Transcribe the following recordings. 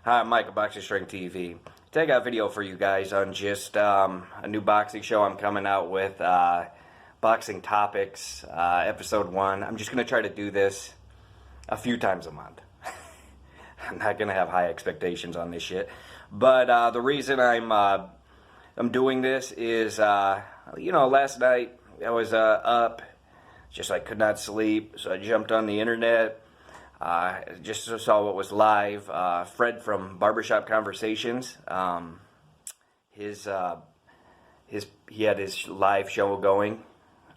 Hi, I'm Mike of Boxing Strength TV. Today I got a video for you guys on just a new boxing show I'm coming out with, Boxing Topics, Episode 1. I'm just going to try to do this a few times a month. I'm not going to have high expectations on this shit. But the reason I'm doing this is, last night I was up, just I could not sleep, so I jumped on the internet. Just saw what was live. Fred from Barbershop Conversations. He had his live show going.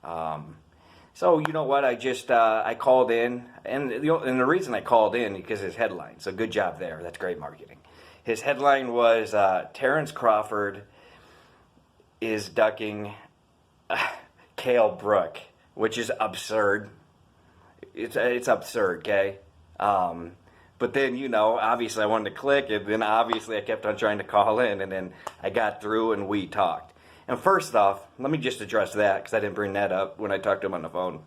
So you know what? I called in, and the reason I called in because his headline. So good job there. That's great marketing. His headline was Terence Crawford is ducking Kell Brook, which is absurd. It's absurd, okay? But then, obviously I wanted to click, and then obviously I kept on trying to call in, and then I got through and we talked. And first off, let me just address that, because I didn't bring that up when I talked to him on the phone.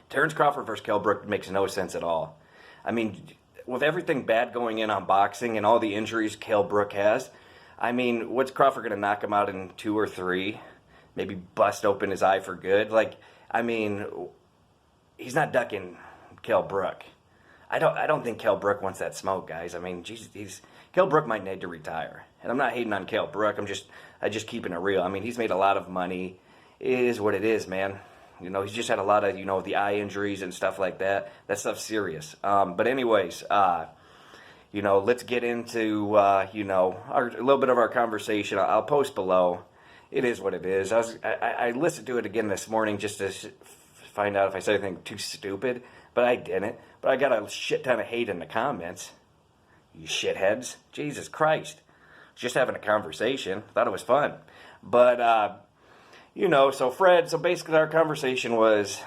Terence Crawford versus Kell Brook makes no sense at all. I mean, with everything bad going in on boxing and all the injuries Kell Brook has, I mean, what's Crawford going to knock him out in 2 or 3? Maybe bust open his eye for good? He's not ducking Kell Brook. I don't think Kell Brook wants that smoke, guys. I mean, Jesus, Kell Brook might need to retire. And I'm not hating on Kell Brook. I'm just keeping it real. I mean, he's made a lot of money. It is what it is, man. He's just had a lot of, the eye injuries and stuff like that. That stuff's serious. But anyways, let's get into, a little bit of our conversation. I'll post below. It is what it is. I listened to it again this morning just to find out if I said anything too stupid, but I didn't. But I got a shit ton of hate in the comments. You shitheads. Jesus Christ. Just having a conversation. Thought it was fun. But, so basically our conversation was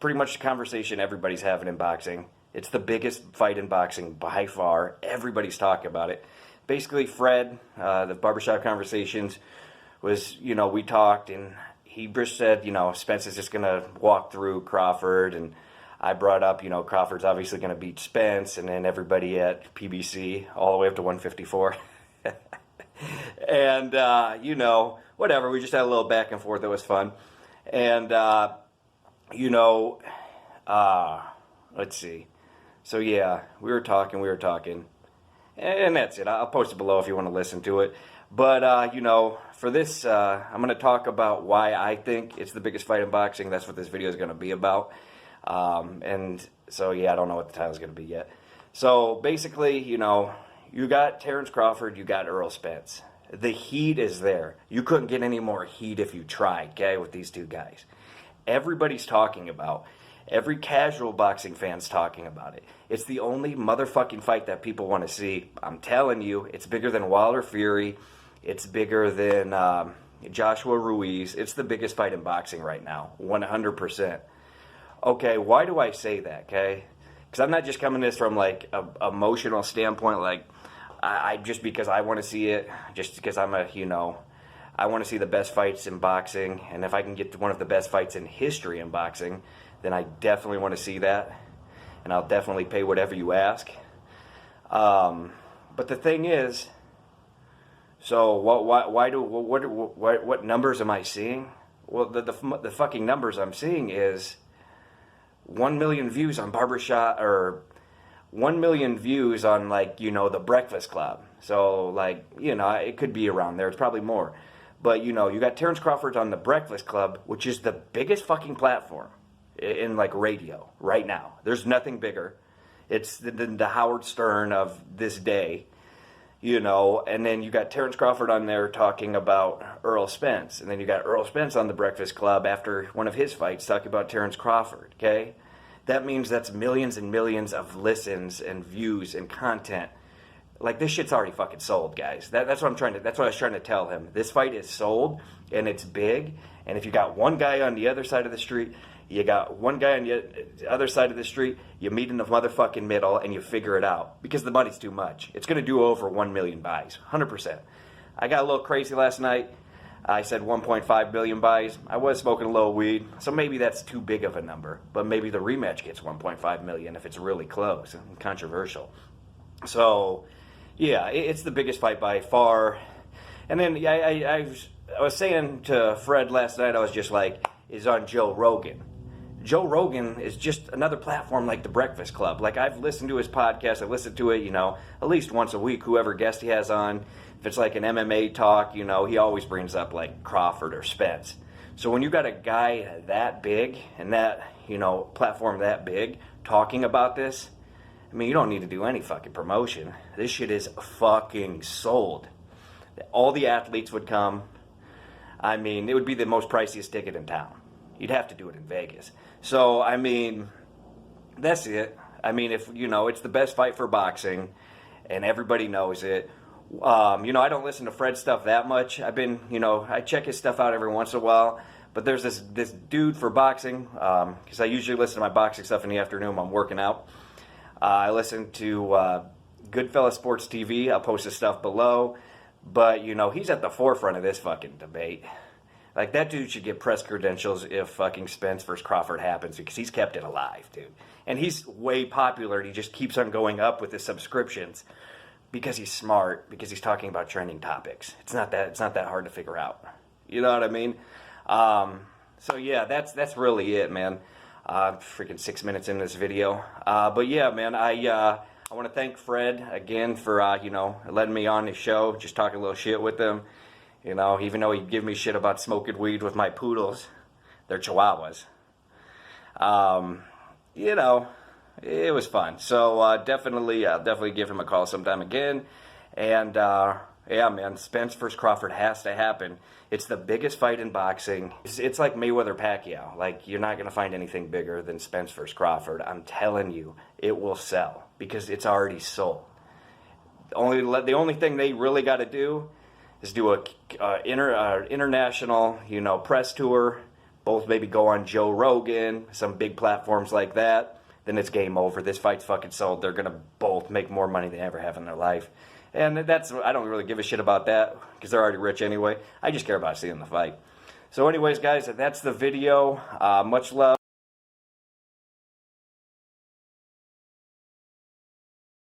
pretty much the conversation everybody's having in boxing. It's the biggest fight in boxing by far. Everybody's talking about it. Basically, Fred, the Barbershop Conversations, was, we talked, and he just said, Spence is just going to walk through Crawford, and I brought up, Crawford's obviously going to beat Spence, and then everybody at PBC all the way up to 154. And, whatever. We just had a little back and forth. It was fun. And, let's see. So, yeah, we were talking. And that's it. I'll post it below if you want to listen to it. But, for this, I'm going to talk about why I think it's the biggest fight in boxing. That's what this video is going to be about. And so, yeah, I don't know what the title is going to be yet. So, basically, you got Terence Crawford, you got Errol Spence. The heat is there. You couldn't get any more heat if you tried, okay, with these two guys. Everybody's talking about. Every casual boxing fan's talking about it. It's the only motherfucking fight that people want to see. I'm telling you, it's bigger than Wilder Fury. It's bigger than Joshua Ruiz. It's the biggest fight in boxing right now, 100%. Okay, why do I say that, okay? Because I'm not just coming this from, like, a emotional standpoint, like, I just because I want to see it, just because I want to see the best fights in boxing, and if I can get to one of the best fights in history in boxing, then I definitely want to see that, and I'll definitely pay whatever you ask. But the thing is, so what numbers am I seeing? Well, the fucking numbers I'm seeing is 1 million views on Barbershop, or 1 million views on, like, the Breakfast Club. So, like, it could be around there. It's probably more. But, you got Terence Crawford on the Breakfast Club, which is the biggest fucking platform in, like, radio right now. There's nothing bigger. It's the Howard Stern of this day, and then you got Terence Crawford on there talking about Errol Spence, and then you got Errol Spence on the Breakfast Club after one of his fights talking about Terence Crawford, okay? That means that's millions and millions of listens and views and content. Like, this shit's already fucking sold, guys. That's what I was trying to tell him. This fight is sold, and it's big, and if you got one guy on the other side of the street, you got one guy on the other side of the street, you meet in the motherfucking middle, and you figure it out. Because the money's too much. It's going to do over 1 million buys. 100%. I got a little crazy last night. I said 1.5 billion buys. I was smoking a little weed, so maybe that's too big of a number. But maybe the rematch gets 1.5 million if it's really close and controversial. So, Yeah, it's the biggest fight by far. And then yeah, I was saying to Fred last night, I was just like, is on Joe Rogan. Joe Rogan is just another platform like the Breakfast Club. Like, I've listened to his podcast. I've listened to it, you know, at least once a week, whoever guest he has on. If it's like an MMA talk, you know, he always brings up like Crawford or Spence. So when you got a guy that big and that, you know, platform that big talking about this, I mean, you don't need to do any fucking promotion. This shit is fucking sold. All the athletes would come. I mean, it would be the most priciest ticket in town. You'd have to do it in Vegas. So, I mean, that's it. I mean, if, you know, it's the best fight for boxing, and everybody knows it. You know, I don't listen to Fred's stuff that much. I've been, you know, I check his stuff out every once in a while. But there's this dude for boxing, because I usually listen to my boxing stuff in the afternoon when I'm working out. I listen to Goodfella Sports TV. I'll post his stuff below. But, you know, he's at the forefront of this fucking debate. Like, that dude should get press credentials if fucking Spence versus Crawford happens, because he's kept it alive, dude. And he's way popular, and he just keeps on going up with his subscriptions because he's smart, because he's talking about trending topics. It's not that hard to figure out. You know what I mean? So yeah, that's really it, man. Freaking 6 minutes into this video. But yeah, man, I want to thank Fred again for, you know, letting me on his show, just talking a little shit with him. You know, even though he'd give me shit about smoking weed with my poodles. They're chihuahuas. You know, it was fun. So, definitely give him a call sometime again. And, yeah, man, Spence versus Crawford has to happen. It's the biggest fight in boxing. It's like Mayweather-Pacquiao. Like, you're not going to find anything bigger than Spence versus Crawford. I'm telling you, it will sell because it's already sold. The only thing they really got to do is do a international, you know, press tour. Both maybe go on Joe Rogan, some big platforms like that. Then it's game over. This fight's fucking sold. They're going to both make more money than they ever have in their life. And I don't really give a shit about that because they're already rich anyway. I just care about seeing the fight. So anyways, guys, that's the video. Much love.